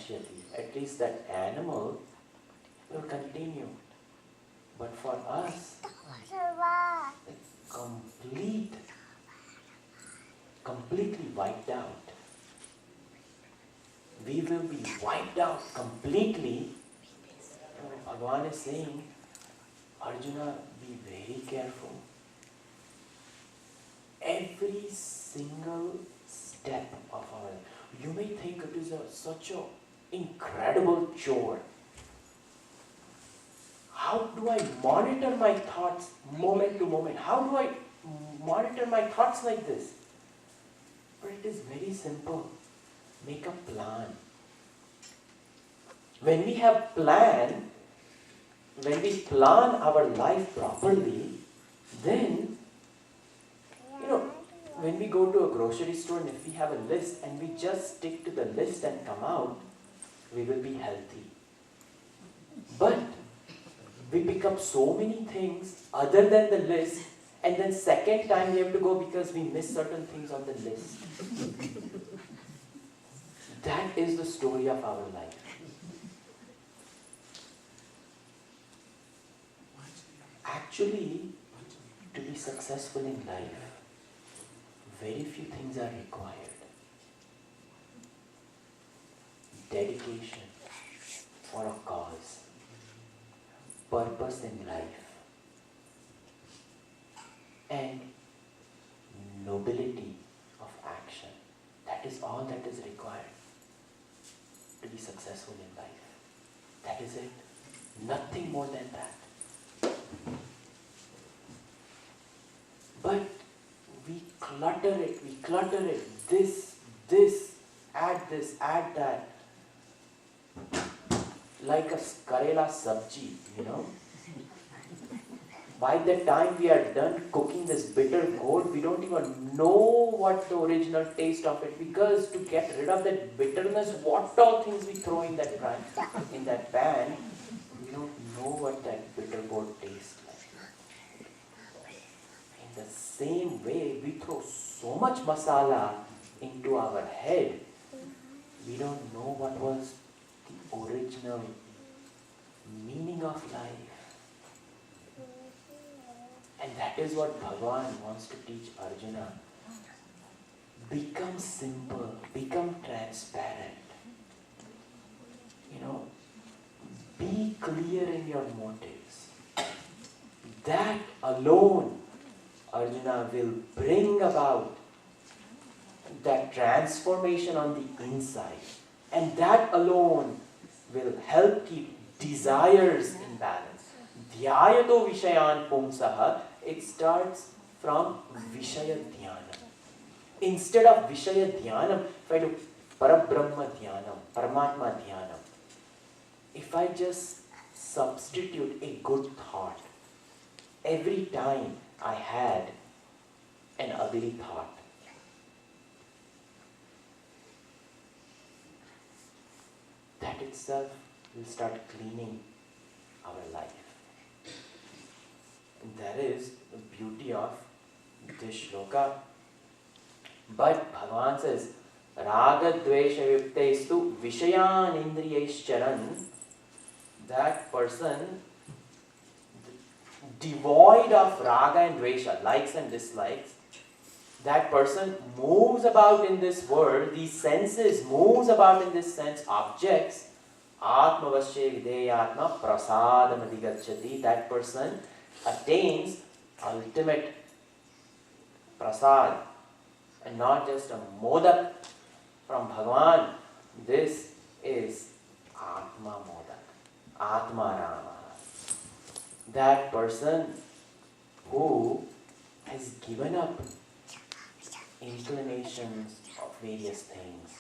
vinashyati. At least that animal will continue. But for us, it's completely wiped out. We will be wiped out completely. Bhagavan is saying, Arjuna, be very careful. Every single step of our life. You may think it is such an incredible chore. How do I monitor my thoughts moment to moment? How do I monitor my thoughts like this? But it is very simple. Make a plan. When we have plan, when we plan our life properly, then, when we go to a grocery store and if we have a list and we just stick to the list and come out, we will be healthy. But we pick up so many things other than the list, and then second time we have to go because we miss certain things on the list. That is the story of our life. Actually, to be successful in life, very few things are required. Dedication for a cause, purpose in life, and nobility of action. That is all that is required to be successful in life. That is it. Nothing more than that. But we clutter it. This, add that. Like a karela sabji, By the time we are done cooking this bitter gourd, we don't even know what the original taste of it, because to get rid of that bitterness, what all things we throw in that pan, we don't know what that bitter gourd tastes like. In the same way, we throw so much masala into our head, we don't know what was the original meaning of life. And that is what Bhagavan wants to teach Arjuna. Become simple, become transparent. Be clear in your motives. That alone, Arjuna, will bring about that transformation on the inside. And that alone will help keep desires in balance. Dhyayato vishayan pumsaha, it starts from Vishaya Dhyanam. Instead of Vishaya Dhyanam, if I do Parabrahma Dhyanam, Paramatma Dhyanam, if I just substitute a good thought every time I had an ugly thought, that itself will start cleaning our life. And that is the beauty of this shloka. But Bhagavan says, Raga Dvesha Yuktestu Vishayan Indriyescharan, that person devoid of raga and dvesha, likes and dislikes, that person moves about in this world, these senses, moves about in this sense, objects, Atmavasya Videyatma Prasadam Adhigacchati, that person attains ultimate prasad, and not just a modak from Bhagavan. This is Atma Modak, Atma Rama. That person who has given up inclinations of various things.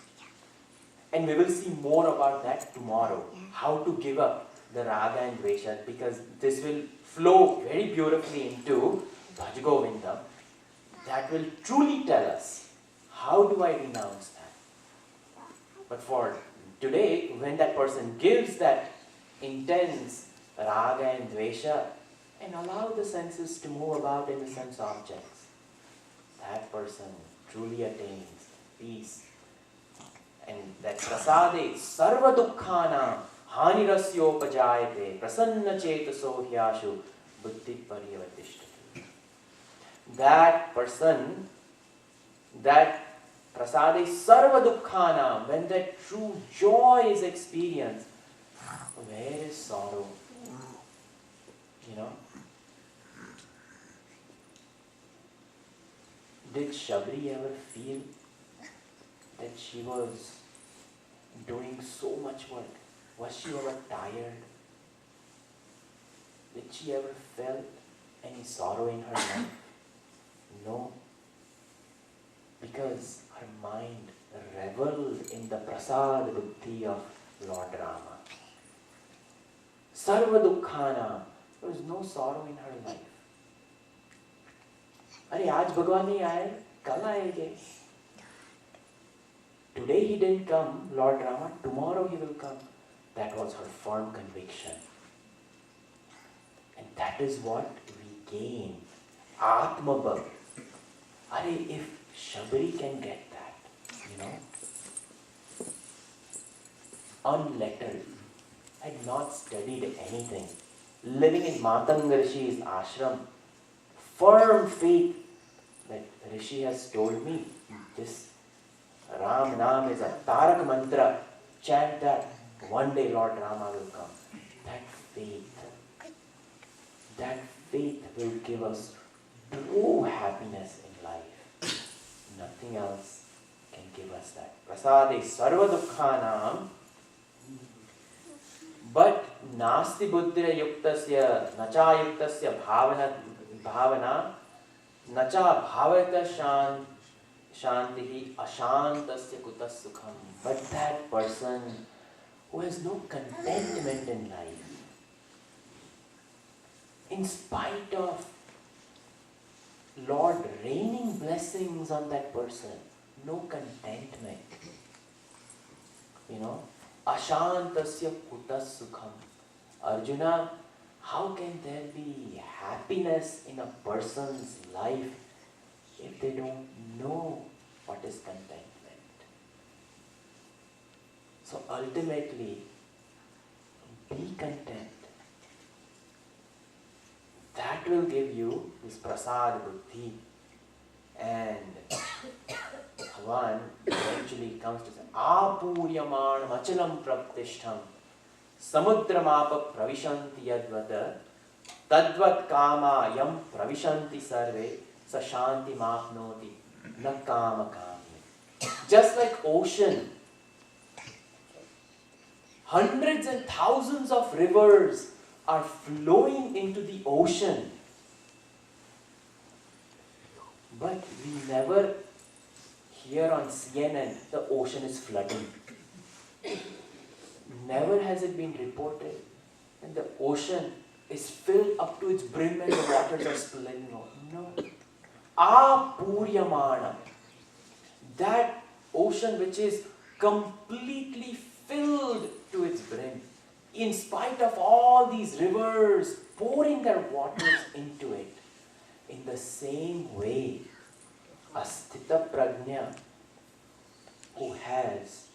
And we will see more about that tomorrow, how to give up the raga and dvesha, because this will flow very beautifully into BhagavadGita. That will truly tell us, how do I renounce that? But for today, when that person gives that intense raga and dvesha and allow the senses to move about in the sense objects, that person truly attains peace And that prasade sarva dukkhana hanirasyopajayate prasanna chetaso hyashu buddhi paryavartishtati. That person, that prasade sarva dukkhana, when that true joy is experienced, where is sorrow? You know? Did Shabri ever feel that she was doing so much work? Was she ever tired? Did she ever felt any sorrow in her life? No. Because her mind reveled in the prasad buddhi of Lord Rama. Sarva dukkhana, there was no sorrow in her life. अरे आज भगवान नहीं आए, कल आएंगे. Today he didn't come, Lord Rama, tomorrow he will come. That was her firm conviction. And that is what we gain. Atma Bhakti. Arey, if Shabri can get that, you know, unlettered, had not studied anything, living in Matanga Rishi's ashram, firm faith that Rishi has told me, this Ram Nam is a Tarak mantra, chant that, one day Lord Rama will come. That faith will give us true happiness in life. Nothing else can give us that. Prasade sarva dukkhanam, but nasti buddhira yuktasya nacha yuktasya bhavana nacha bhavata shantihi ashantasya kutas sukham. But that person who has no contentment in life, in spite of Lord raining blessings on that person, no contentment. You know, ashantasya kutas sukham. Arjuna, how can there be happiness in a person's life if they don't know what is contentment? So ultimately, be content. That will give you this prasad buddhi. And Bhagavan eventually comes to say, Apuryaman machalam praptishtham samudramapa pravishanti yadvata tadvat kama yam pravishanti sarve sa shanti mapnoti na kama kami. Just like ocean, hundreds and thousands of rivers are flowing into the ocean. But we never hear on CNN the ocean is flooding. Never has it been reported that the ocean is filled up to its brim and the waters are spilling out. No. Apuryamana. That ocean which is completely filled to its brim, in spite of all these rivers pouring their waters into it. In the same way, a Stita pragna who has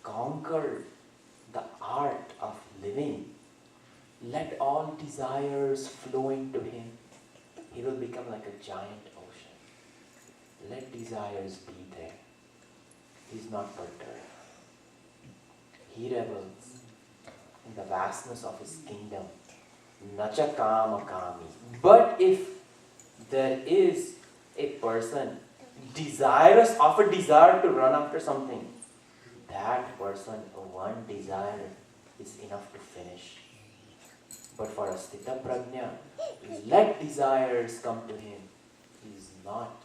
conquered the art of living, let all desires flow into him, he will become like a giant ocean. Let desires be there. He is not perturbed. He revels in the vastness of his kingdom. Nacha kama kami. But if there is a person desirous of a desire to run after something, that person, one desire is enough to finish. But for a Stita pragna, let desires come to him. He is not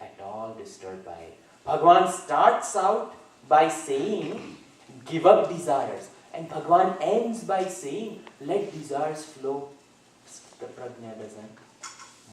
at all disturbed by it. Bhagavan starts out by saying, give up desires. And Bhagavan ends by saying, let desires flow. The pragna doesn't.